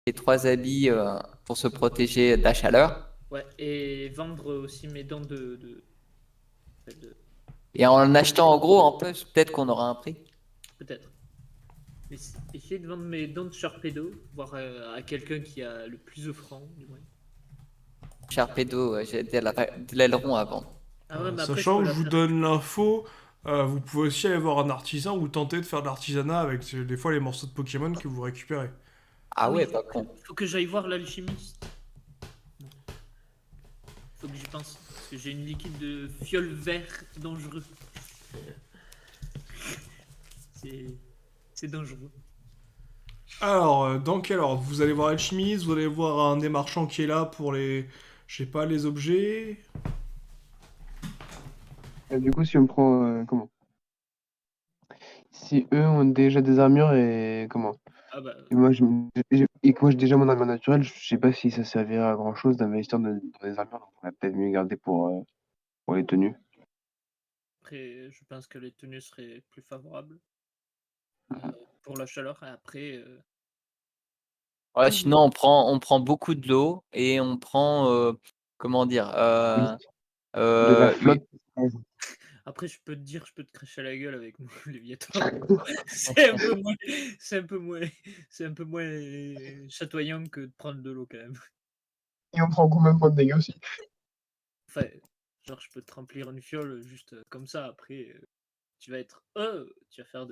les 3 habits pour se protéger de la chaleur. Ouais, et vendre aussi mes dents de- Et en achetant en gros, en plus, peut-être qu'on aura un prix. peut-être. Essayer de vendre mes dents de Sharpedo, voir à quelqu'un qui a le plus offrant, du moins. Sharpedo, j'ai de l'aileron avant. Ah ouais, mais après, je Sachant peux que je la vous faire. donne l'info, vous pouvez aussi aller voir un artisan ou tenter de faire de l'artisanat avec des fois les morceaux de Pokémon que vous récupérez. Ah Ah ouais, oui, pas con. faut que j'aille voir l'alchimiste. Faut que j'y pense. Parce que j'ai une liquide de fiole vert dangereux. C'est c'est dangereux. Alors, dans quel ordre? Vous allez voir Alchimiste, vous allez voir un des marchands qui est là pour les, je sais pas, les objets. Du coup, si on prend, comment? Si eux ont déjà des armures et comment? Ah bah, Et moi, et que moi, j'ai déjà mon armure naturelle, je sais pas si ça servirait à grand chose d'investir dans des armures, donc on va peut-être mieux garder pour les tenues. après, je pense que les tenues seraient plus favorables pour la chaleur. Et après, Ouais, sinon, on prend beaucoup de l'eau et on prend, comment dire, Oui. De la oui. flotte. après, je peux te dire, je peux te cracher la gueule avec mon Léviator. C'est un peu moins, c'est un peu moins, c'est un peu moins chatoyant que de prendre de l'eau quand même. Et on prend combien de points de dégâts aussi? Enfin, genre, je peux te remplir une fiole juste comme ça. Après, tu vas faire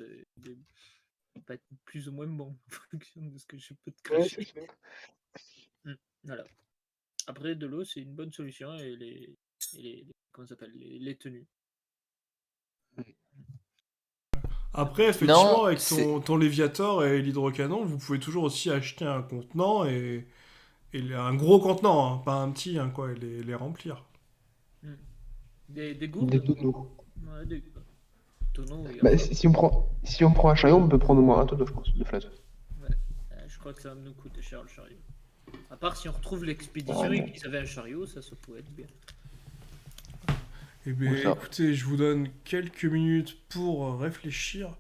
va être plus ou moins bon en fonction de ce que je peux te Ouais, cracher. c'est ça. Mm, voilà. Après, de l'eau, c'est une bonne solution comment ça s'appelle, les tenues. Après, Non, effectivement, avec c'est ton Léviator et l'hydrocanon, vous pouvez toujours aussi acheter un contenant un gros contenant, hein, pas un petit, hein, quoi, et les remplir. Mm. Des Des gourdes? tonneaux. Ouais, des tonneaux, il y a Bah, pas. si on prend un chariot, on peut prendre au moins un tonneau, je pense, de flotte. Ouais. Je crois que ça va nous coûter cher le chariot. À part si on retrouve Ouais, l'expédition et bon. qu'ils avaient un chariot, ça pourrait être bien. Eh Où bien, ça? écoutez, je vous donne quelques minutes pour réfléchir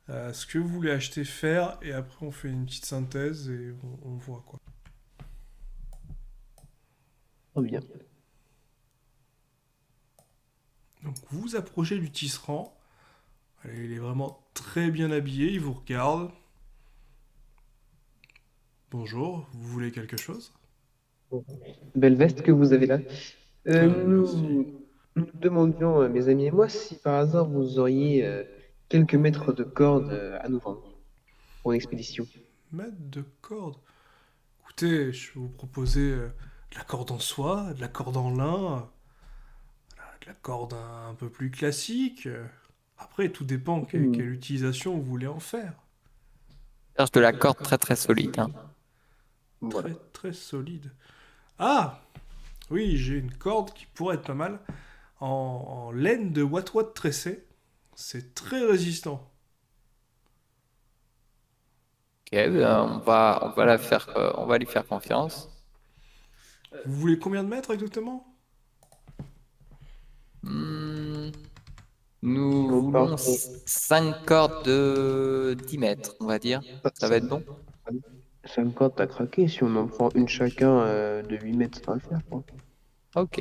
à ce que vous voulez acheter faire, et après on fait une petite synthèse et on voit quoi. Trop bien. Donc vous vous approchez du tisserand. Allez, il est vraiment très bien habillé, il vous regarde. Bonjour, vous voulez quelque chose? Belle veste que vous avez là. Merci. Nous demandions, mes amis et moi, si par hasard vous auriez quelques mètres de corde à nous vendre pour une expédition. Mètre de corde. Écoutez, je vais vous proposer de la corde en soie, de la corde en lin, de la corde un peu plus classique. Après, tout dépend Hmm. quelle utilisation vous voulez en faire. cherche de la corde très très solide, hein. Voilà. Très très solide. Ah, oui, j'ai une corde qui pourrait être pas mal. En laine de Wat tressé. C'est très résistant. Ok, ben, on va lui faire confiance. Vous voulez combien de mètres exactement? Hmm, nous On part voulons pour 5 cordes de 10 mètres, on va dire. Ça va être bon? 5 cordes, t'as craqué. Si on en prend une chacun de 8 mètres, ça va le faire, quoi. Ok.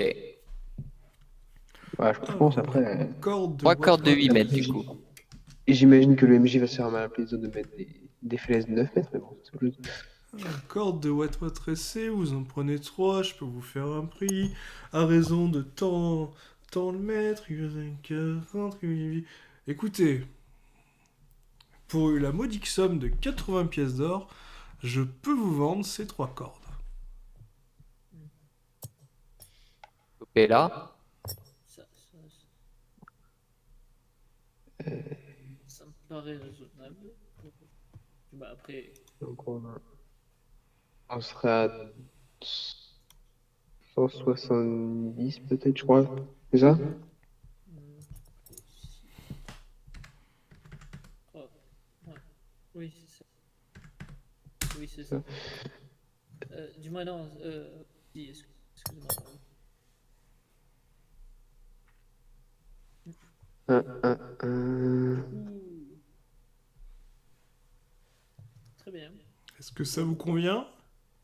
Ouais, je pense Alors, après. corde de Trois cordes de 8 mètres Après, du coup. j'imagine que le MJ va se faire mal à plaisir de mettre des falaises de 9 mètres, mais bon, c'est autre chose. corde de Wat tressé, vous en prenez trois, je peux vous faire un prix. À raison de tant le mètre, 40. Écoutez, pour la modique somme de 80 pièces d'or, je peux vous vendre ces trois cordes. Et là, Ça, ça, ça me paraît raisonnable. Bah après, Donc, on sera à 170 peut-être, je crois. C'est ça? hmm, oh, ouais. Oui, c'est ça. Oui, c'est ça. Du moins, non. Excuse-moi. Un. Ouh, très bien. Est-ce que ça vous convient?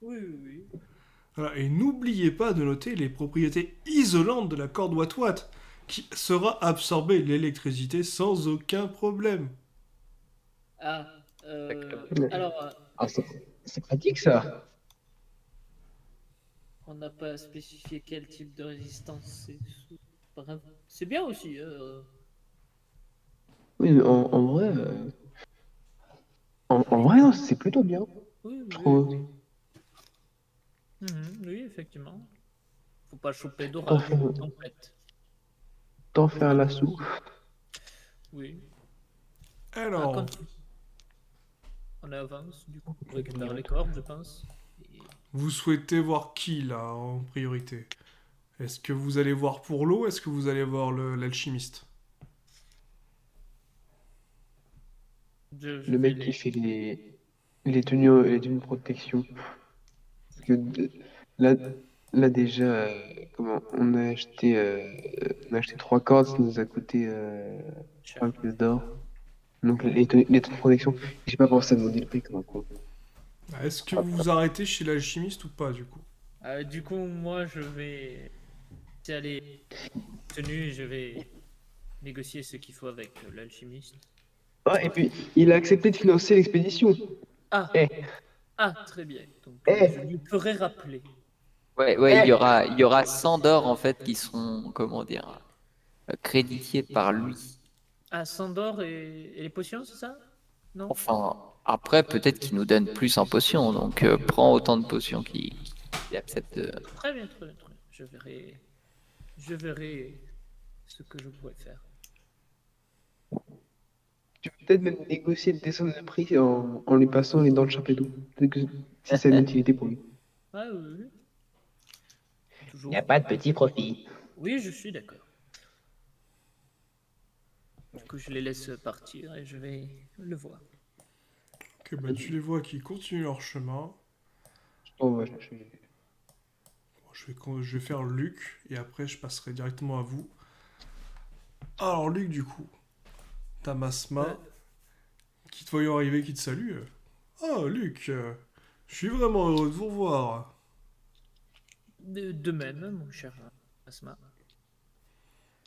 Oui, oui, oui. Voilà, et n'oubliez pas de noter les propriétés isolantes de la corde Watt-Watt, qui sera absorber l'électricité sans aucun problème. Ah, Ouais. alors, Ah, c'est pratique ça. on n'a pas spécifié quel type de résistance. C'est pas grave. C'est bien aussi. Oui, mais en vrai, en vrai, non, c'est plutôt bien, Oui, je oui, trouve. oui. Oui, effectivement. Faut pas choper Tant d'orage faire, ou de tempête. tant faire la soupe. Oui. Ah, Alors, quand on avance, du coup, on récupère les cordes, je pense. Et vous souhaitez voir qui, là, en priorité? Est-ce que vous allez voir pour l'eau? Est-ce que vous allez voir l'alchimiste? je Le vais mec qui les. fait les tenues de protection. Parce que là, là déjà, comment, on a acheté 3 cordes, ça nous a coûté 3 pièces d'or. Donc les tenues de protection, j'ai pas pensé à demander le prix comme un con. Est-ce que vous vous arrêtez chez l'alchimiste ou pas, du coup? Du coup, moi, je vais. C'est aller tenu, je vais négocier ce qu'il faut avec l'alchimiste. Ah, et puis, il a accepté de financer l'expédition. Ah, Eh, très bien. Donc, je eh, lui ferai rappeler. Ouais, ouais, eh! il y aura 100 d'or en fait qui seront, comment dire, crédités par lui. Ah, Sandor et les potions, c'est ça? Non? Enfin, après, peut-être qu'il nous donne plus en potions, donc prends autant de potions qu'il accepte. Très bien, très bien, très bien. Je verrai ce que je pourrais faire. Tu peux peut-être même négocier une descente de prix en lui passant les dents de Sharpedo. Peut-être que si ça a une utilité pour lui. Ah oui, oui, Il n'y a toujours. pas de petit profit. Oui, je suis d'accord. Du coup, je les laisse partir et je vais le voir. Ok, bah tu les vois qui continuent leur chemin. Oh, ouais, Bon, je vais faire Luc, et après je passerai directement à vous. Alors Luc, du coup, t'as Euh, Masma, qui te voyant arriver, qui te salue. Oh Luc, je suis vraiment heureux de vous revoir. de même, mon cher Asma.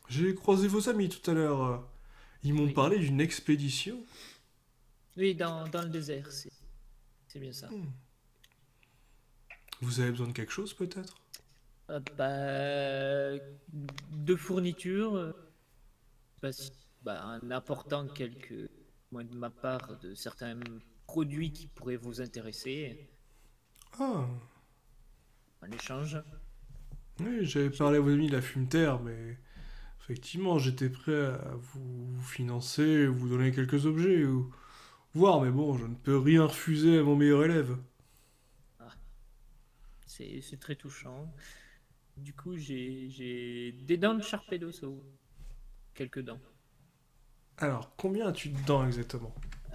J'ai croisé vos amis tout à l'heure. Ils m'ont Oui, parlé d'une expédition. oui, dans le désert, c'est bien ça. Vous avez besoin de quelque chose peut-être? Bah, de fournitures, en apportant quelques, moi de ma part, de certains produits qui pourraient vous intéresser Ah, en échange. oui, j'avais J'ai- parlé à vos amis de la fumeterre, mais effectivement, j'étais prêt à vous financer, vous donner quelques objets, ou voir, mais bon, je ne peux rien refuser à mon meilleur élève. Ah, c'est très touchant. Du coup, j'ai des dents de Sharpedo, ça vaut quelques dents. Alors, combien as-tu de dents exactement?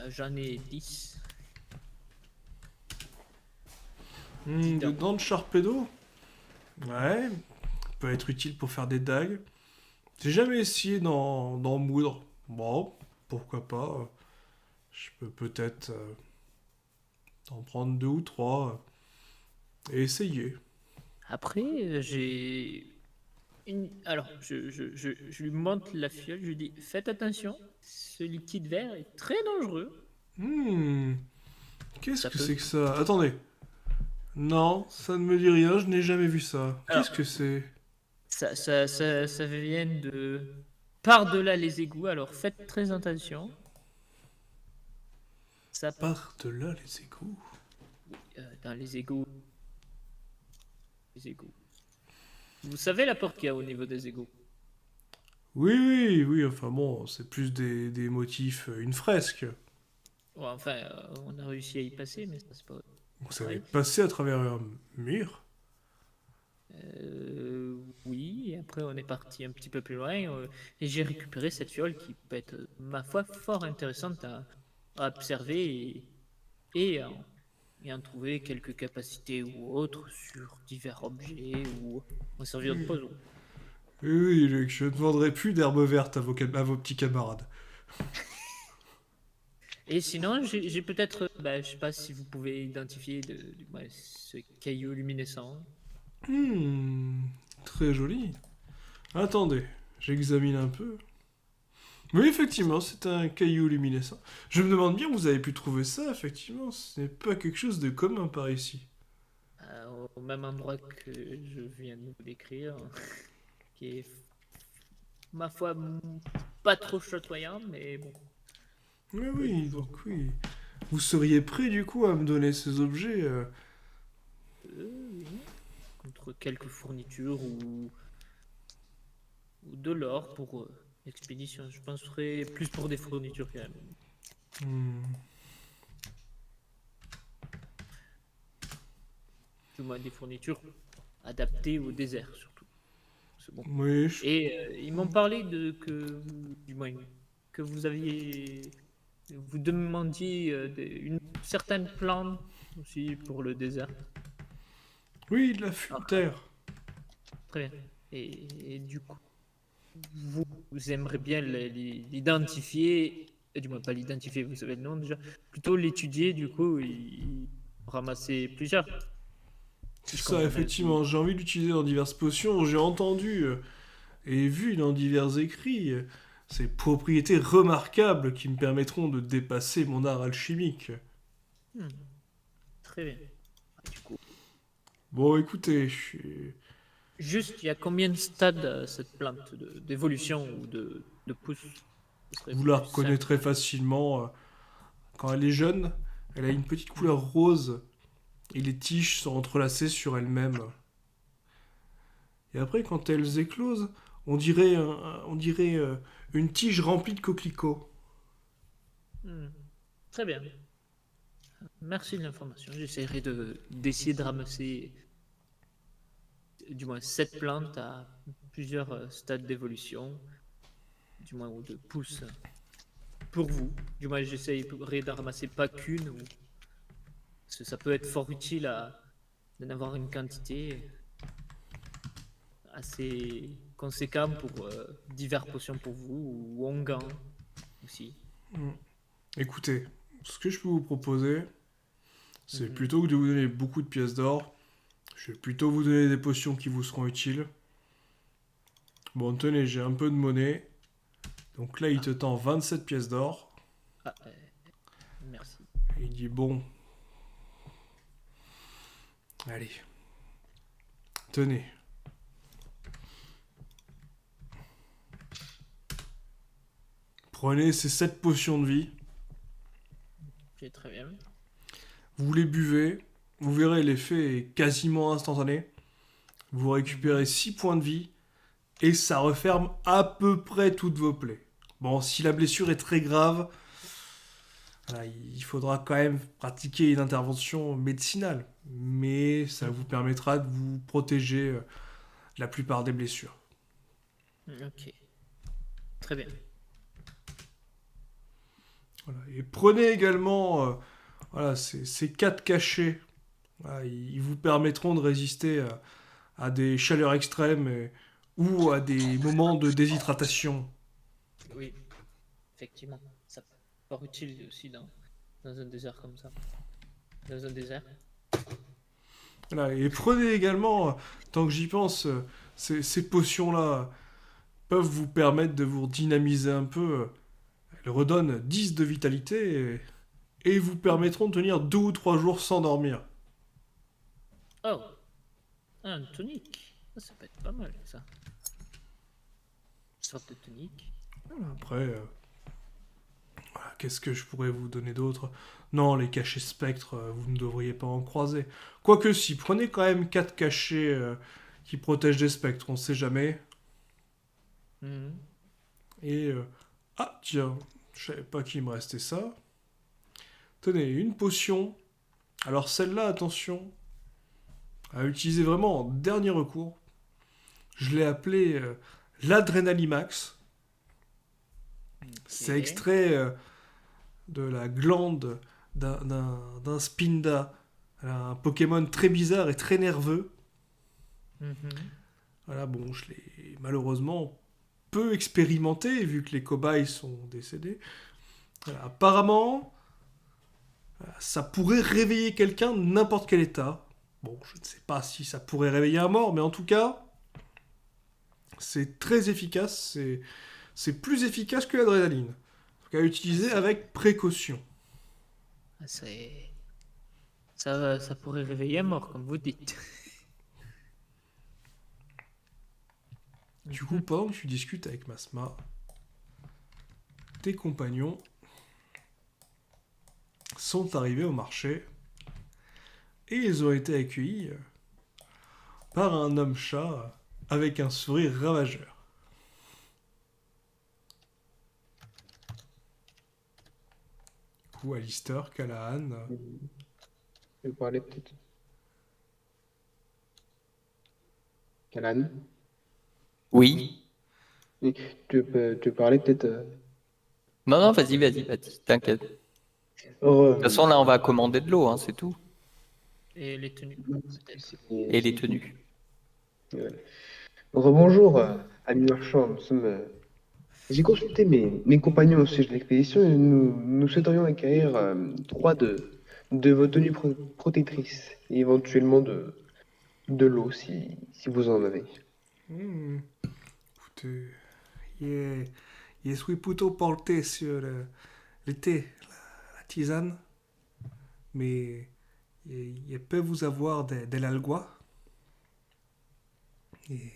J'en ai 10. 10 De dents. dents de Sharpedo? Ouais, peut être utile pour faire des dagues. J'ai jamais essayé d'en moudre. Bon, pourquoi pas. Je peux peut-être en prendre 2 ou 3 et essayer. Après, j'ai Alors, je lui montre la fiole, je lui dis, faites attention, ce liquide vert est très dangereux. Hmm, qu'est-ce Ça que peut... c'est que ça? Attendez. Non, ça ne me dit rien, je n'ai jamais vu ça. Alors, Qu'est-ce que c'est? ça vient de par-delà les égouts, alors faites très attention. Ça, Par-delà les égouts. dans les égouts. Vous savez la porte qu'il y a au niveau des égouts? Oui, oui, oui, enfin bon, c'est plus des motifs, une fresque. Ouais, enfin, on a réussi à y passer, mais ça, c'est pas Vous savez pareil. passer à travers un mur? Oui, et après on est parti un petit peu plus loin et j'ai récupéré cette fiole qui peut être, ma foi, fort intéressante à observer et, en, et en trouver quelques capacités ou autres sur divers objets ou en servir de puzzle. Oui, oui, Luc, je ne vendrai plus d'herbe verte à vos petits camarades. Et sinon, j'ai peut-être, je sais pas si vous pouvez identifier ce caillou luminescent. Très joli. Attendez, j'examine un peu. Oui, effectivement, c'est un caillou luminescent. Je me demande bien où vous avez pu trouver ça, effectivement. Ce n'est pas quelque chose de commun par ici. Au même endroit que je viens de vous décrire, qui est, ma foi, pas trop chatoyant, mais bon. Oui, oui, donc oui. Vous seriez prêt, du coup, à me donner ces objets Oui. Contre quelques fournitures ou de l'or pour l'expédition. Je penserais plus pour des fournitures quand même. Hmm. Du moins des fournitures adaptées au désert surtout. C'est bon. Oui, Et ils m'ont parlé du moins, que vous demandiez une certaine plante aussi pour le désert. oui, de la fumeterre. Très bien. Et du coup, vous aimeriez bien l'identifier, du moins pas l'identifier, vous savez le nom déjà, plutôt l'étudier du coup et ramasser plusieurs. C'est Je ça, comprends bien. effectivement. J'ai envie d'utiliser dans diverses potions. J'ai entendu et vu dans divers écrits ces propriétés remarquables qui me permettront de dépasser mon art alchimique. Hmm, très bien. Du coup, Bon, écoutez, juste, il y a combien de stades cette plante d'évolution ou de pousse? Ce serait vous la plus simple. reconnaîtrez facilement. Quand elle est jeune, elle a une petite couleur rose et les tiges sont entrelacées sur elles-mêmes. Et après, quand elles éclosent, on dirait une tige remplie de coquelicots. Hmm, très bien. Merci de l'information. J'essaierai d'essayer de ramasser du moins cette plante à plusieurs stades d'évolution, du moins ou de pouces pour vous. Du moins, j'essaierai d'en ramasser pas qu'une, parce que ça peut être fort utile d'en avoir une quantité assez conséquente pour divers potions pour vous, ou onguents aussi. Écoutez, ce que je peux vous proposer, c'est Mhm. plutôt que de vous donner beaucoup de pièces d'or, je vais plutôt vous donner des potions qui vous seront utiles. Bon, tenez, j'ai un peu de monnaie. Donc là, il te tend 27 pièces d'or. Ah, merci. Et il dit, bon, allez, tenez. Prenez ces 7 potions de vie. Ok, très bien. Vous les buvez. Vous verrez, l'effet est quasiment instantané. Vous récupérez 6 points de vie. Et ça referme à peu près toutes vos plaies. Bon, si la blessure est très grave, voilà, il faudra quand même pratiquer une intervention médicinale. Mais ça vous permettra de vous protéger de la plupart des blessures. Ok. Très bien. Voilà. Et prenez également voilà, ces 4 cachets. Voilà, ils vous permettront de résister à des chaleurs extrêmes ou à des moments de déshydratation. Oui, effectivement. Ça peut être fort utile aussi dans un désert comme ça. Dans un désert. Voilà. Et prenez également, tant que j'y pense, ces potions-là peuvent vous permettre de vous dynamiser un peu. Elles redonnent 10 de vitalité et vous permettront de tenir 2 ou 3 jours sans dormir. Oh, un tonique. Ça peut être pas mal, ça. Une sorte de tonique. Après, voilà, qu'est-ce que je pourrais vous donner d'autre? Non, les cachets spectres, vous ne devriez pas en croiser. Quoique si, prenez quand même 4 cachets qui protègent des spectres, on sait jamais. Mhm. Et... ah, tiens, je savais pas qu'il me restait ça. Tenez, une potion. Alors celle-là, attention, à utiliser vraiment en dernier recours. Je l'ai appelée l'Adrenalimax. C'est Ok. extrait de la glande d'un Spinda, un Pokémon très bizarre et très nerveux. Mhm. Voilà, bon, je l'ai malheureusement peu expérimenté vu que les cobayes sont décédés. Voilà, apparemment, Ça pourrait réveiller quelqu'un de n'importe quel état. Bon, je ne sais pas si ça pourrait réveiller un mort, mais en tout cas, c'est très efficace. C'est plus efficace que l'adrénaline. Donc à utiliser avec précaution. Ah, ça pourrait réveiller un mort, comme vous dites. Du coup, pendant que tu discutes avec Masma, tes compagnons sont arrivés au marché et ils ont été accueillis par un homme-chat avec un sourire ravageur. Du coup, Alistair, Callahan, Je vais parler peut-être. Calan, Oui. tu peux parler peut-être. Non, non, vas-y, t'inquiète. De toute façon, là, on va commander de l'eau, hein, c'est tout. Et les tenues, peut-être. Et les tenues. Rebonjour, amis marchands. J'ai consulté mes compagnons au siège de l'expédition et nous souhaiterions acquérir trois de vos tenues protectrices et éventuellement de l'eau si vous en avez. écoutez, je suis plutôt porté sur le thé, la tisane, mais je peux vous avoir de l'algois. Et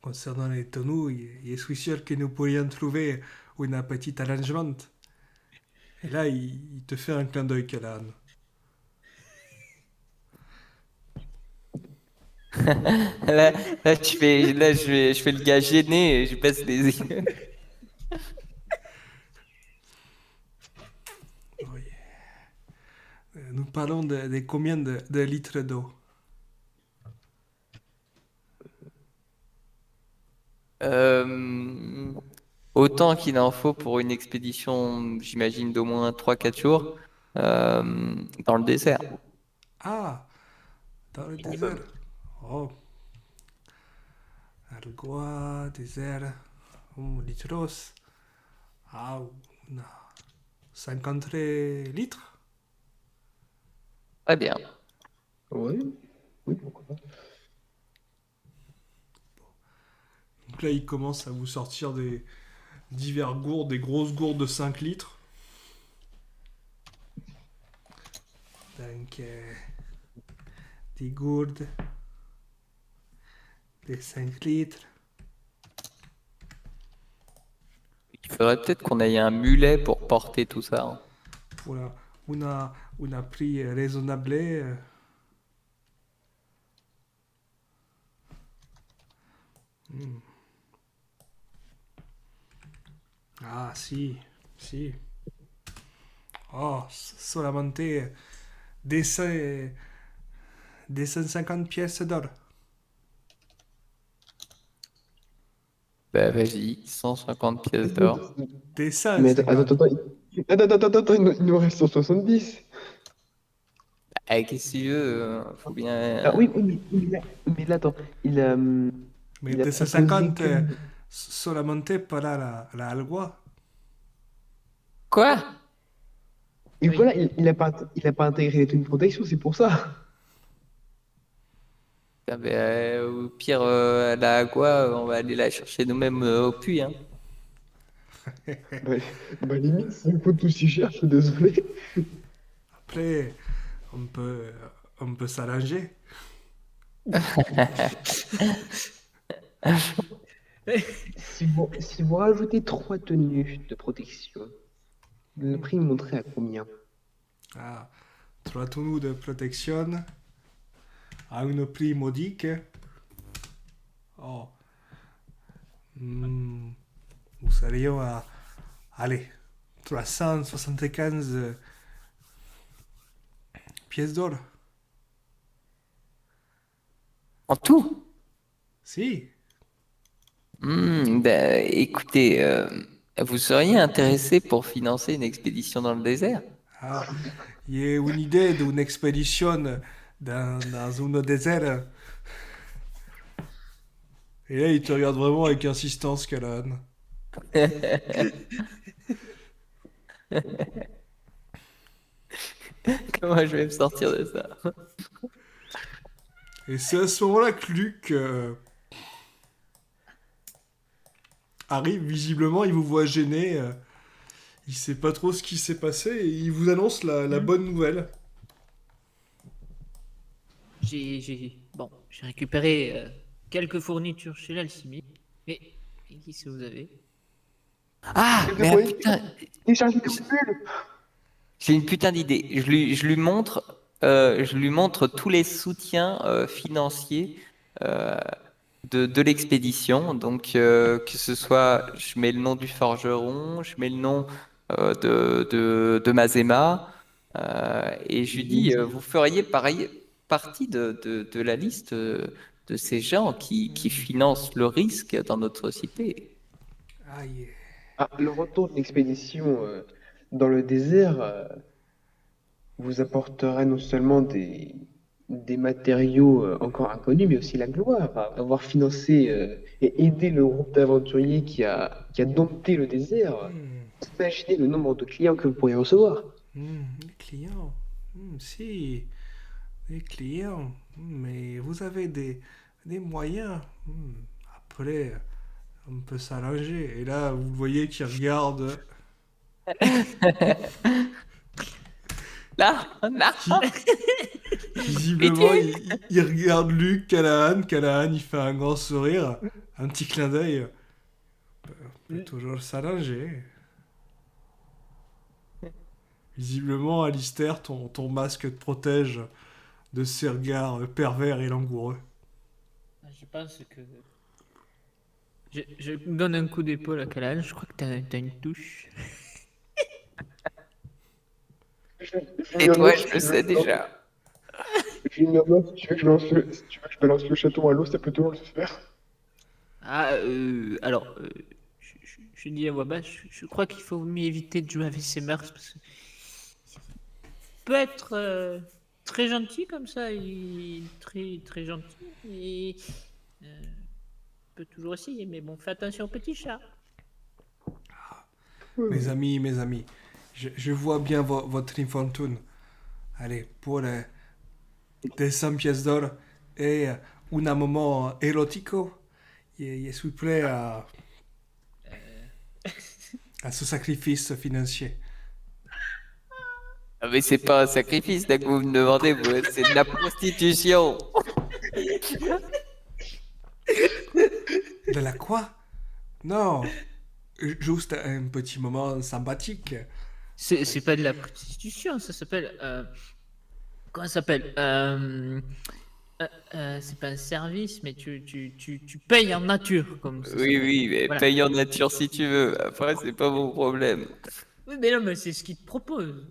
concernant les tenues, je suis sûr que nous pourrions trouver un petit arrangement. Et là, il te fait un clin d'œil, Callahan. Là, je fais le gars gêné et je baisse les yeux. Oui. Nous parlons de combien de litres d'eau? Euh, Autant qu'il en faut pour une expédition, j'imagine, d'au moins 3 4 jours dans le désert. Ah, dans le désert. Oh, algois, désert, litros. Ah, on a 50 litres. Très bien. Oui, oui, pourquoi pas. Donc là, il commence à vous sortir des divers gourdes, des grosses gourdes de 5 litres. Donc, des gourdes de 5 litres. Il faudrait peut-être qu'on ait un mulet pour porter tout ça, hein. Voilà, on a pris raisonnable. Ah, si, si. Oh, solamente des, cent- des 150 pièces d'or. Bah vas-y, 150 pièces d'or. Des Mais attends, 150. il nous reste 170. Eh, qu'est-ce que tu veux, faut Ah bien. oui, mais là, attends, Mais il a des proposé 150 que... solamente para la algois. Quoi? Et Oui. voilà, il a pas intégré les tenues de protection, c'est pour ça. Ah, bah, au pire, la agua, on va aller la chercher nous-mêmes au puits, hein. Bah, limite, ça coûte aussi cher, je suis désolé. Après, on peut, on peut s'arranger. Si vous rajoutez trois tenues de protection, le prix monterait à combien? Ah, 3 tonneaux de protection à un prix modique. Oh. Nous serions à, allez, 375 pièces d'or. En tout? Si. Bah, écoutez, vous seriez intéressé pour financer une expédition dans le désert? Ah, il y a une idée d'une expédition dans un désert. Et là, il te regarde vraiment avec insistance, Callahan. Comment je vais me sortir de ça? Et c'est à ce moment-là que Luc arrive. Visiblement, il vous voit gêné. Il sait pas trop ce qui s'est passé et il vous annonce la Hmm. bonne nouvelle. J'ai récupéré quelques fournitures chez l'alchimie. Mais qu'est-ce que vous avez? Ah, Quelques mais ah, fournitures. putain, Téléchargez des modules. j'ai une putain d'idée. Je lui montre tous les soutiens financiers euh, de l'expédition. Donc, que ce soit, je mets le nom du forgeron, je mets le nom de Mazema, et je lui dis, vous feriez pareil, partie de la liste de ces gens qui financent le risque dans notre société. Aïe. Ah, le retour de l'expédition dans le désert vous apporterait non seulement des matériaux encore inconnus, mais aussi la gloire. Avoir financé et aidé le groupe d'aventuriers qui a dompté le désert. Hmm, Imaginez le nombre de clients que vous pourriez recevoir. les clients. Si, les clients. Mais vous avez des moyens. Après, on peut s'arranger. Et là, vous voyez qu'il regarde. Là, là, Visiblement, il regarde Luc, Callahan. Callahan, il fait un grand sourire. Un petit clin d'œil. On peut toujours s'arranger. Visiblement, Alistair, ton masque te protège de ces regards pervers et langoureux. Je pense que. Je donne un coup d'épaule à Calan. Je crois que t'as une touche. et toi, je le sais déjà. Je murmure, si tu veux que je lance si tu veux que je balance le chaton à l'eau, ça peut toujours le faire. Ah, alors, je dis à voix basse, je crois qu'il faut mieux éviter de jouer avec ses mœurs parce que peut être très gentil comme ça, très très gentil, et peut toujours essayer, mais bon, fais attention au petit chat. Mes amis, je vois bien votre infortune. Allez, pour des 100 pièces d'or et un moment érotico, je suis prêt à ce sacrifice financier. Ah, mais c'est pas un sacrifice là que vous me demandez, c'est de la prostitution. De la quoi? Non, juste un petit moment sympathique. C'est pas de la prostitution, ça s'appelle. Comment ça s'appelle c'est pas un service, mais tu payes en nature, comme ça Oui, s'appelle. oui, mais Voilà. paye en nature si tu veux. Après, c'est pas mon problème. Oui, mais non, mais c'est ce qu'ils te proposent.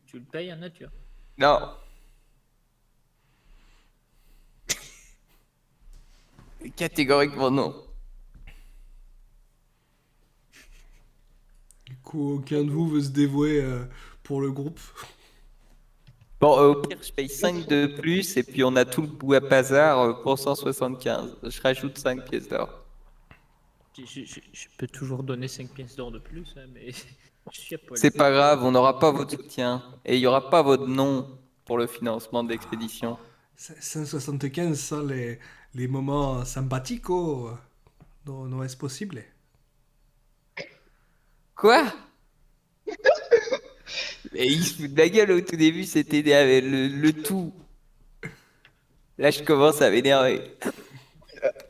Tu le payes en nature. Non. Catégoriquement non. Du coup, aucun de vous veut se dévouer pour le groupe. Bon, au pire, je paye 5 de plus et puis on a tout le bout à bazar pour 175. Je rajoute 5 pièces d'or. Je peux toujours donner 5 pièces d'or de plus, hein, mais je suis à poil. C'est pas grave, on n'aura pas votre soutien et il n'y aura pas votre nom pour le financement de l'expédition. 175 sont les moments sympathiques, non est-ce possible? Quoi? Et il se fout de la gueule au tout début, c'était le tout. Là, je commence à m'énerver.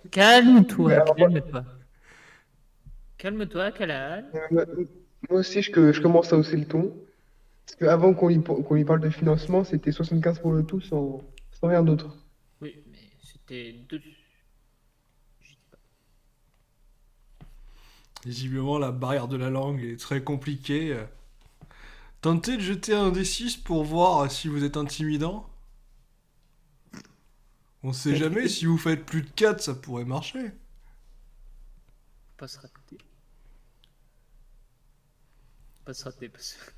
Calme-toi, calme-toi. Calme-toi, Calan. Moi aussi, je commence à hausser le ton. Parce qu'avant qu'on lui parle de financement, c'était 75 pour le tout sans rien d'autre. Oui, mais c'était deux. Je dis pas. Visiblement, la barrière de la langue est très compliquée. Tentez de jeter un D6 pour voir si vous êtes intimidant. On sait jamais, si vous faites plus de 4, ça pourrait marcher. Faut pas se rater. Faut pas se rater parce que.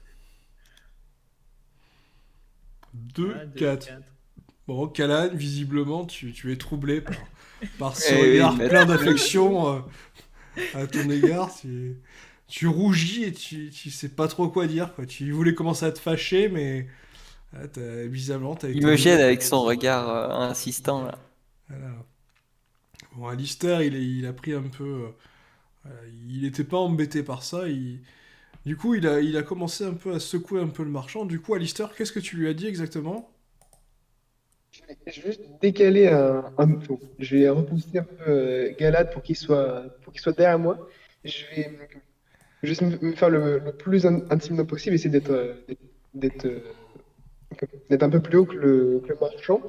2, Un, deux, 4. quatre. Bon, Calan, visiblement, tu es troublé par ce Eh oui, regard mais- plein d'affection à ton égard. tu rougis et tu sais pas trop quoi dire, quoi. Tu voulais commencer à te fâcher, mais bizarrement, t'as Il été me obligé. gêne avec son regard insistant là. Voilà. Bon, Alistair, il a pris un peu. Voilà, il n'était pas embêté par ça. Du coup, il a commencé un peu à secouer un peu le marchand. Du coup, Alistair, qu'est-ce que tu lui as dit exactement? Je vais juste décaler un peu. Je vais repousser un peu Galad pour qu'il soit derrière moi. Je vais juste me faire le plus intimement possible, essayer d'être, d'être un peu plus haut que le marchand.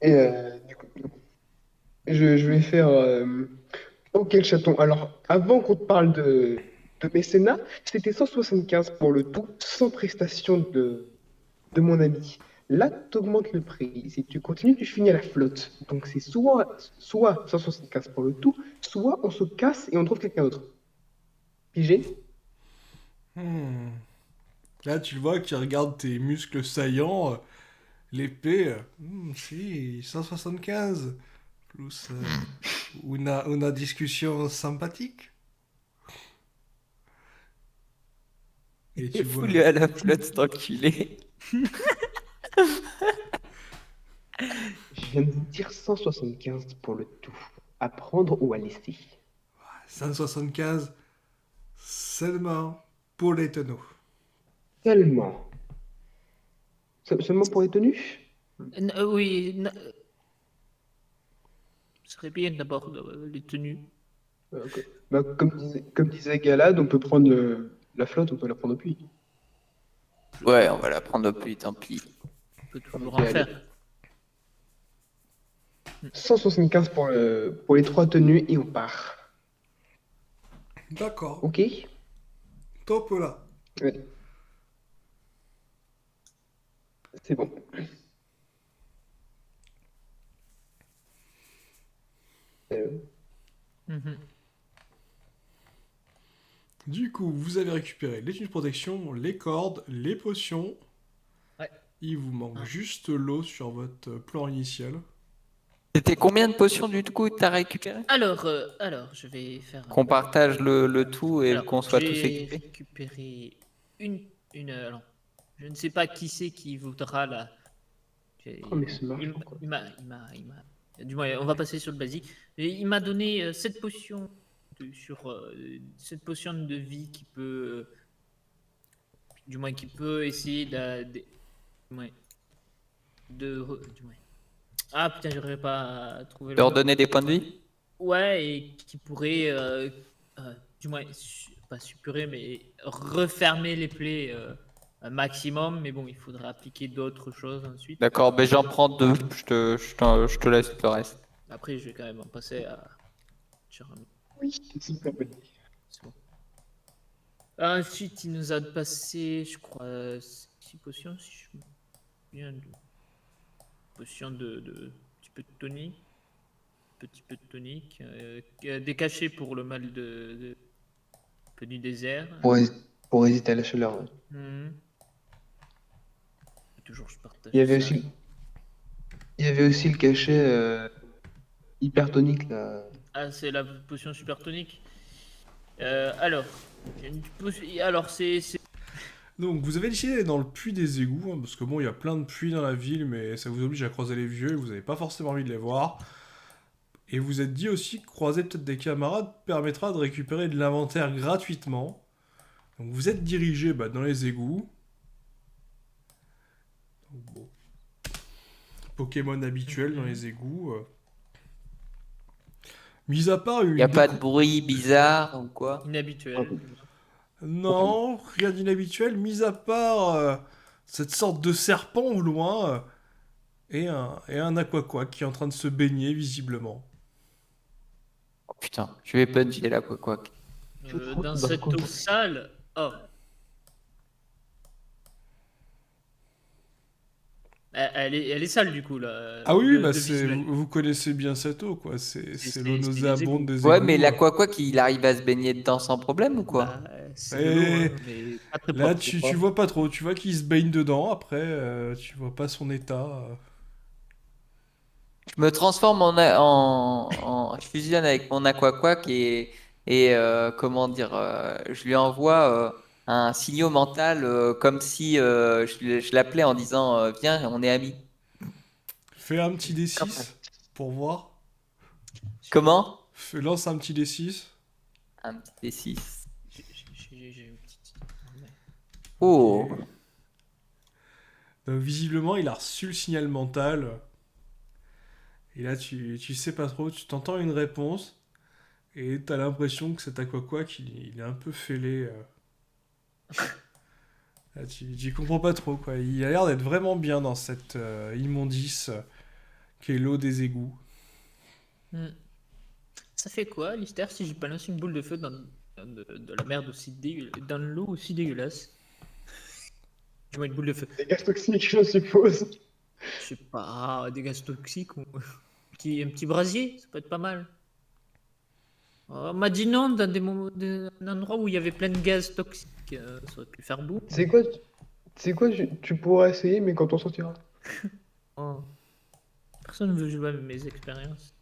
Et du coup, je vais faire. Ok, le chaton. Alors, avant qu'on te parle de mécénat, c'était 175 pour le tout, sans prestation de mon ami. Là, tu augmentes le prix. Si tu continues, tu finis à la flotte. Donc, c'est soit 175 pour le tout, soit on se casse et on trouve quelqu'un d'autre. Pigé? Hmm. Là, tu le vois qui regarde tes muscles saillants, l'épée. Si, 175. Plus une discussion sympathique. Et tu vois. Fous-le à la flotte, cet enculé. Je viens de vous dire 175 pour le tout. À prendre ou à laisser. 175 seulement pour les tonneaux. Seulement. Seulement pour les tenues? Oui, ce serait bien d'abord les tenues. Bah, comme disait Galad, on peut prendre la flotte, on peut la prendre au puits. Ouais, on va la prendre au plus, tant pis. On peut toujours Ok, en allez. faire. 175 pour les trois tenues et on part. D'accord. Ok? Top là. Ouais, c'est bon. Euh, Mhm. Du coup, vous avez récupéré les tenues de protection, les cordes, les potions. Ouais. Il vous manque Ah. juste l'eau sur votre plan initial. C'était combien de potions du coup que t'as récupéré? Alors, je vais faire. Qu'on partage le tout et Alors, qu'on soit tous j'ai équipés? récupéré alors, je ne sais pas qui c'est qui voudra la. Oh, mais ce marche, quoi. Du moins, on va passer sur le basique. Et il m'a donné cette potion cette potion de vie qui peut, du moins, qui peut essayer du moins, du moins. Ah putain, j'aurais pas trouvé le Leur mot. donner des points de vie? Ouais, et qui pourrait, du moins, pas suppurer, mais refermer les plaies un maximum. Mais bon, il faudra appliquer d'autres choses ensuite. D'accord, ben j'en prends deux. Je te laisse le reste. Après, je vais quand même en passer à. Sur un- Oui, c'est super bonne idée. C'est bon. Ensuite, il nous a passé, je crois, 6 potions, si je me souviens. Potions de petit peu de tonique. Petit peu de tonique. Des cachets pour le mal de peu du désert. Pour résister à la chaleur. Ouais. Mhm. Toujours, je partage Il y avait ça. il y avait aussi le cachet hypertonique là. Ah, c'est la potion super tonique. Alors, j'ai une alors c'est. Donc, vous avez décidé d'aller dans le puits des égouts, hein, parce que bon, il y a plein de puits dans la ville, mais ça vous oblige à croiser les vieux et vous n'avez pas forcément envie de les voir. Et vous êtes dit aussi que croiser peut-être des camarades permettra de récupérer de l'inventaire gratuitement. Donc, vous êtes dirigé dans les égouts. Donc, bon. Pokémon habituel dans les égouts. Mis à part Y a pas de bruit bizarre ou quoi? Inhabituel. Non, rien d'inhabituel, mis à part cette sorte de serpent au loin et un aquaquac qui est en train de se baigner visiblement. Oh putain, je vais puncher là, quoi. Dans cette eau sale. Oh. Elle est sale du coup là. Ah oui, de c'est, visuel. vous connaissez bien cette eau, quoi. C'est l'eau les nauséabonde égouts. des Ouais, égouts. mais l'aquaquac, il arrive à se baigner dedans sans problème ou quoi? Bah, c'est de l'eau, Et hein, mais pas très là, propre. tu vois pas trop. Tu vois qu'il se baigne dedans, après, tu vois pas son état. Je me transforme je fusionne avec mon aquaquac et et comment dire, je lui envoie un signal mental comme si je l'appelais en disant viens, on est amis. Fais un petit D6 pour voir. Comment? Lance un petit D6. Un petit D6. J'ai une petite. Oh, Donc, visiblement, il a reçu le signal mental. Et là, tu sais pas trop, tu t'entends une réponse. Et t'as l'impression que cet Aquaquack, il est un peu fêlé. Là, tu comprends pas trop, quoi. Il a l'air d'être vraiment bien dans cette immondice qui est l'eau des égouts. Hmm. Ça fait quoi, Lister, si je balance une boule de feu de la merde aussi dans l'eau aussi dégueulasse? Je vois une boule de feu. Des gaz toxiques, je suppose. Je sais pas, des gaz toxiques ou un petit brasier, ça peut être pas mal. On m'a dit non dans un endroit où il y avait plein de gaz toxiques, ça aurait pu faire boum. C'est quoi, tu pourras essayer, mais quand on sortira. Oh. Personne ne veut jouer avec mes expériences.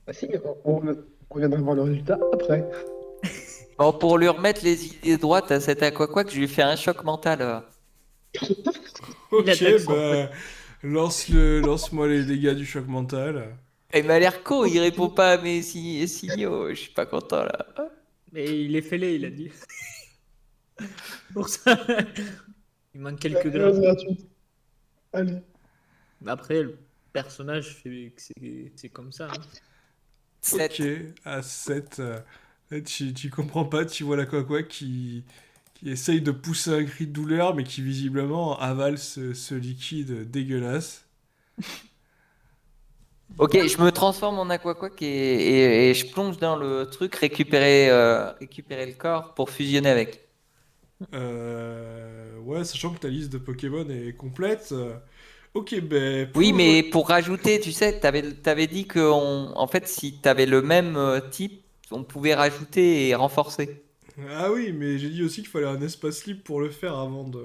Ah si, on viendra voir le résultat après. bon, pour lui remettre les idées droites à cet Aquaquack, je lui fais un choc mental. Ok, attaque son bah, lance-moi les dégâts du choc mental. Il m'a l'air con, il répond pas à mes signaux. Je suis pas content là. Mais il est fêlé, il a dit. Pour ça, il manque quelques grammes. gratuite. Allez. Mais après, le personnage fait que c'est comme ça, hein. 7. Ok, à 7. Là, tu comprends pas, tu vois l'Aquaquack qui essaye de pousser un cri de douleur, mais qui visiblement avale ce liquide dégueulasse. Ok, je me transforme en Aquaquack et je plonge dans le truc, récupérer le corps pour fusionner avec. Ouais, sachant que ta liste de Pokémon est complète. Ok, ben Oui, plonge. mais pour rajouter, tu sais, t'avais dit que en fait, si t'avais le même type, on pouvait rajouter et renforcer. Ah oui, mais j'ai dit aussi qu'il fallait un espace libre pour le faire avant de.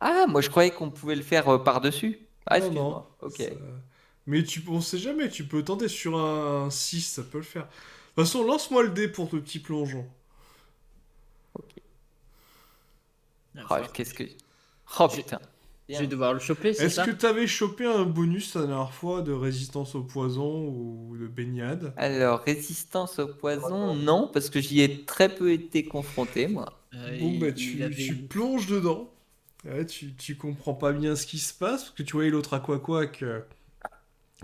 Ah, moi je croyais qu'on pouvait le faire par-dessus. Ah, Non, non. excuse-moi. Ok. Mais on sait jamais, tu peux tenter sur un 6, ça peut le faire. De toute façon, lance-moi le dé pour le petit plongeon. Ok. Il va Oh, falloir qu'est-ce que. Oh je- putain. je vais devoir le choper, c'est Est-ce ça? que t'avais chopé un bonus la dernière fois de résistance au poison ou de baignade? Alors, résistance au poison, non, parce que j'y ai très peu été confronté, moi. Bon, bah Il tu avait. plonges dedans. Ouais, tu comprends pas bien ce qui se passe, parce que tu voyais l'autre Aquaquack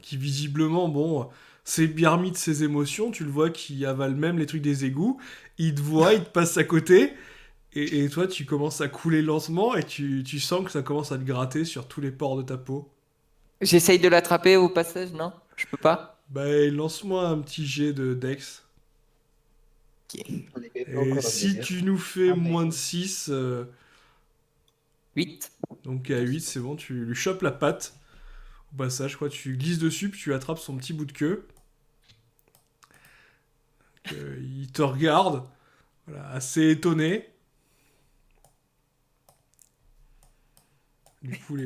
qui visiblement, bon, s'est bien remis de ses émotions, tu le vois qui avale même les trucs des égouts, il te voit, il te passe à côté, et toi tu commences à couler lentement, et tu sens que ça commence à te gratter sur tous les pores de ta peau. J'essaye de l'attraper au passage, non? Je peux pas? Bah lance-moi un petit jet de Dex. Ok. On est peut-être pas Et encore dans le si délire. tu nous fais Ah, moins de merde. 6, 8. donc à 8 c'est bon, tu lui chopes la patte. Au passage, je crois, tu glisses dessus, puis tu attrapes son petit bout de queue. Il te regarde, voilà, assez étonné. Du coup,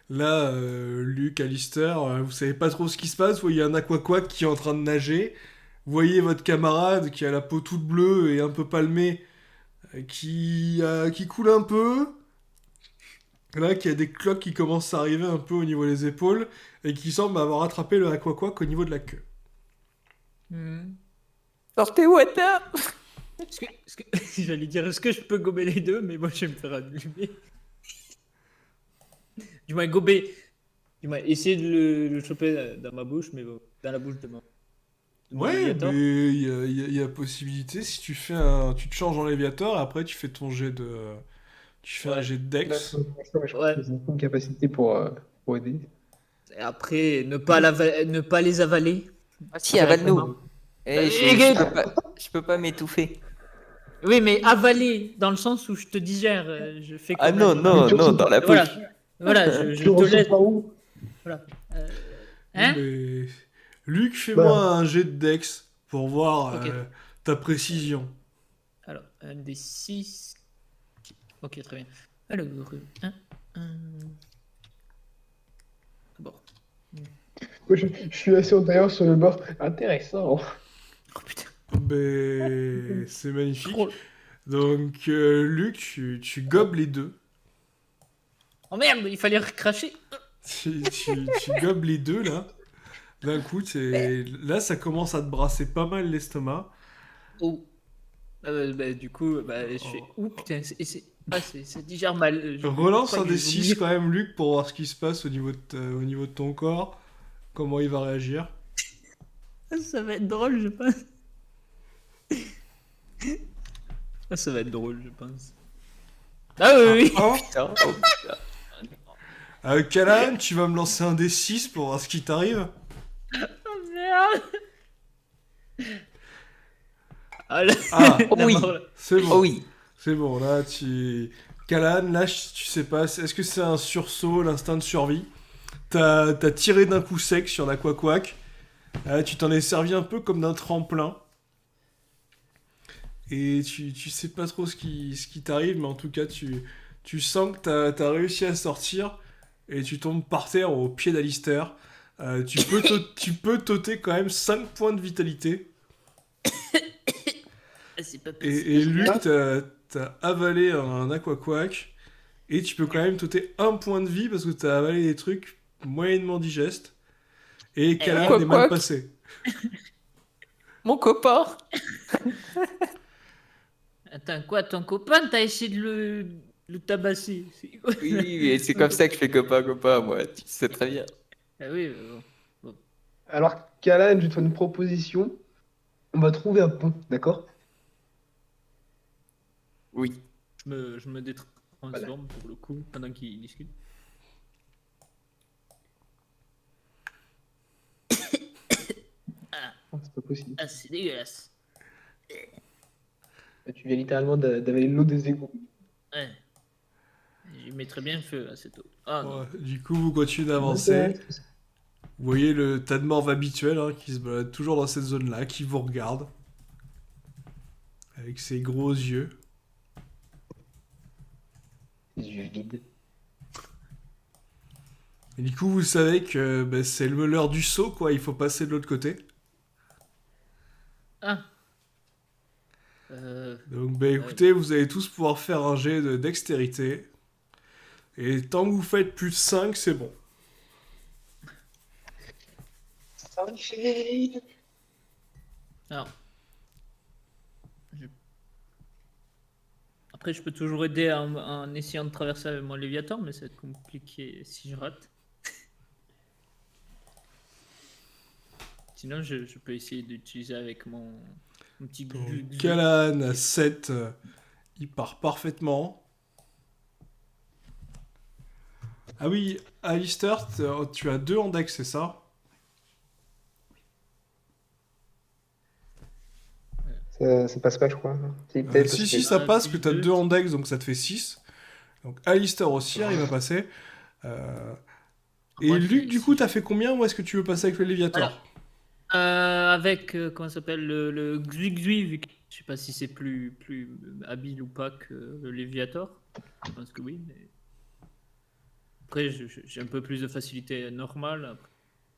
là, Luke, Alistair, vous savez pas trop ce qui se passe. Vous voyez un Aquaquack qui est en train de nager. Vous voyez votre camarade qui a la peau toute bleue et un peu palmée, qui coule un peu. Là, qui a des cloques qui commencent à arriver un peu au niveau des épaules et qui semble avoir attrapé le Aquaquack au niveau de la queue. Hmm. Sortez Wata! J'allais dire, est-ce que je peux gober les deux? Mais moi, je vais me faire allumer. Du moins, gober. Du moins, essayer de le choper dans ma bouche, mais bon, dans la bouche de mon Ouais, Léviator. mais il y a possibilité. Si tu fais tu te changes en Léviator, après tu fais ton jet de. Tu fais un Ouais. jet de Là, Dex. je pense Ouais. que c'est une capacité pour aider. Et après, ne pas les avaler Ah si, directement. avale-nous. Bah, Eh, je peux pas m'étouffer. oui, mais avaler dans le sens où je te digère, je fais Ah comme non, un. non, non, dans la Voilà, bouche. voilà, je Tu te ressors laisse. par où? Voilà. Bon, Hein? mais. Luc, fais-moi Bah. un jet de Dex pour voir Ok. ta précision. Alors, un des 6. Ok, très bien. Alors, un. Bon. Moi, je suis assis en tailleur sur le bord. Intéressant. Ben, c'est magnifique. Drôle. Donc, Luc, tu gobes les deux. Oh merde, il fallait recracher. Tu gobes les deux, là. D'un coup, là, ça commence à te brasser pas mal l'estomac. Oh. Bah, du coup, bah, je fais. Ouh putain, ça digère mal. Relance crois un que des je vais 6 vomir. quand même, Luc, pour voir ce qui se passe au niveau de ton corps. Comment il va réagir. Ça va être drôle, je pense. Ça va être drôle, je pense. Ah oui, oui. Oh, Putain, oh, putain. Kalan, tu vas me lancer un des 6 pour voir ce qui t'arrive. Oh, merde. Ah, Ah, Oh la oui. mort, là. c'est Oh bon. oui. C'est bon, là, Kalan, là, tu sais pas, est-ce que c'est un sursaut, l'instinct de survie? T'as tiré d'un coup sec sur la quack. Tu t'en es servi un peu comme d'un tremplin. Et tu sais pas trop ce qui t'arrive, mais en tout cas, tu sens que t'as réussi à sortir et tu tombes par terre au pied d'Alistair. Tu peux t'ôter quand même 5 points de vitalité. Ah, c'est pas possible. Et Luc, t'as avalé un aquaquack. Et tu peux quand même t'ôter 1 point de vie parce que t'as avalé des trucs moyennement digestes. Et Kalan Quoi, est mal quoi passé. Mon copain. Attends, quoi, ton copain, t'as essayé de le tabasser? C'est quoi? Oui, et c'est comme ça que je fais copain, moi. Tu le sais très bien. Ah oui, bon. Alors, Kalan, je te fais une proposition. On va trouver un pont, d'accord? Oui. Je me détransforme pour le coup pendant qu'il discute. Oh, c'est pas possible. Ah, c'est dégueulasse. Tu viens littéralement d'avaler l'eau des égouts. Ouais. J'y mettrais bien le feu à cette eau. Ah non. Ouais, du coup, vous continuez d'avancer. Vous voyez le tas de morts habituel hein, qui se balade toujours dans cette zone-là, qui vous regarde. Avec ses gros yeux. Les yeux vides. Et du coup, vous savez que bah, c'est l'heure du saut, quoi. Il faut passer de l'autre côté. Ah. Donc, bah écoutez, vous allez tous pouvoir faire un jet de dextérité. Et tant que vous faites plus de 5, c'est bon. Alors. Après, je peux toujours aider en essayant de traverser avec mon Léviator, mais ça va être compliqué si je rate. Sinon, je peux essayer d'utiliser avec mon petit Donc, glu- Kalan à 7, il part parfaitement. Ah oui, Alistair, tu as 2 en dex, c'est ça? Ça passe pas, je crois. Si, peut-être, parce Si, que- ça Ah, passe, que plus tu as deux. 2 en dex, donc ça te fait 6. Donc Alistair aussi, il va passer. Et Moi, Luc, si- du si- coup, t'as fait combien ou est-ce que tu veux passer avec le Léviator? Alors, avec, comment ça s'appelle, le Xui, vu que je sais pas si c'est plus habile ou pas que le Léviator. Je pense que oui, mais... Après, j'ai un peu plus de facilité normale. Après,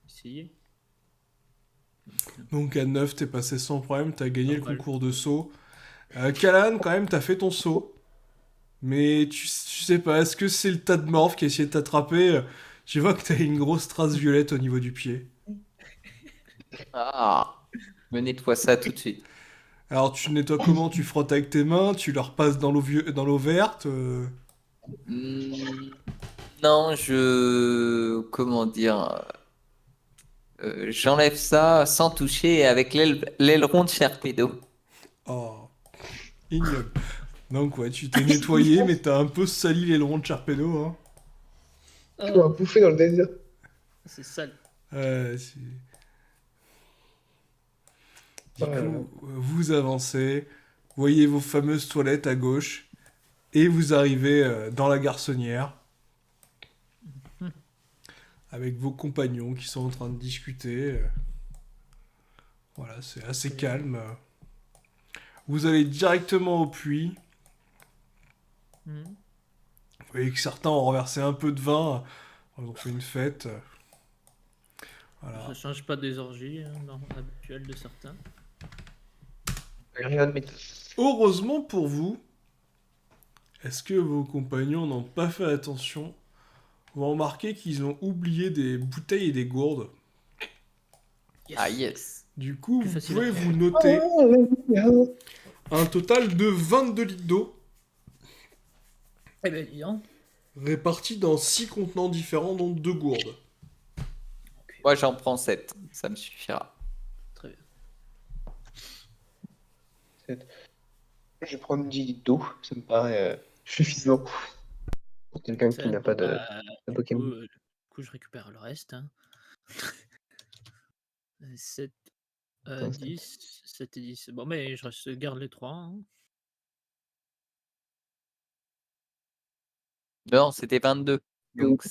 essayer. Donc à 9, t'es passé sans problème, t'as gagné le Normal. concours de saut. Kalan, quand même, t'as fait ton saut. Mais tu sais pas, est-ce que c'est le tas de morphes qui a essayé de t'attraper? Tu vois que t'as une grosse trace violette au niveau du pied. Ah. Me nettoie ça tout de suite. Alors tu nettoies comment? Tu frottes avec tes mains, tu leur passes dans dans l'eau verte. Hmm, non, comment dire. J'enlève ça sans toucher avec l'aileron de Sharpedo. Oh, ignoble. Donc ouais, tu t'es nettoyé, mais t'as un peu sali l'aileron de Sharpedo, hein. Tu vas bouffer dans le désert. C'est sale. Du Ouais. coup, vous avancez, voyez vos fameuses toilettes à gauche, et vous arrivez dans la garçonnière, avec vos compagnons qui sont en train de discuter. Voilà, c'est assez calme. Vous allez directement au puits. Mhm. Vous voyez que certains ont renversé un peu de vin, ils ont fait une fête. Voilà. Ça change pas des orgies habituelles de certains. Rien de méthode. Heureusement pour vous, est-ce que vos compagnons n'ont pas fait attention? Vous remarquez qu'ils ont oublié des bouteilles et des gourdes. Ah yes. Du coup, Plus vous facile à pouvez faire. vous noter un total de 22 litres d'eau Eh ben, dis donc. répartis dans 6 contenants différents, dont 2 gourdes. Moi, j'en prends 7. Ça me suffira. Très bien. Je vais prendre 10 litres d'eau, ça me paraît suffisant pour quelqu'un qui Ça, n'a pas de du Pokémon. du coup, je récupère le reste. Hein. 7, Putain, 10, 7 et 10. Bon, mais je garde les 3. Hein. Non, c'était 22. Donc,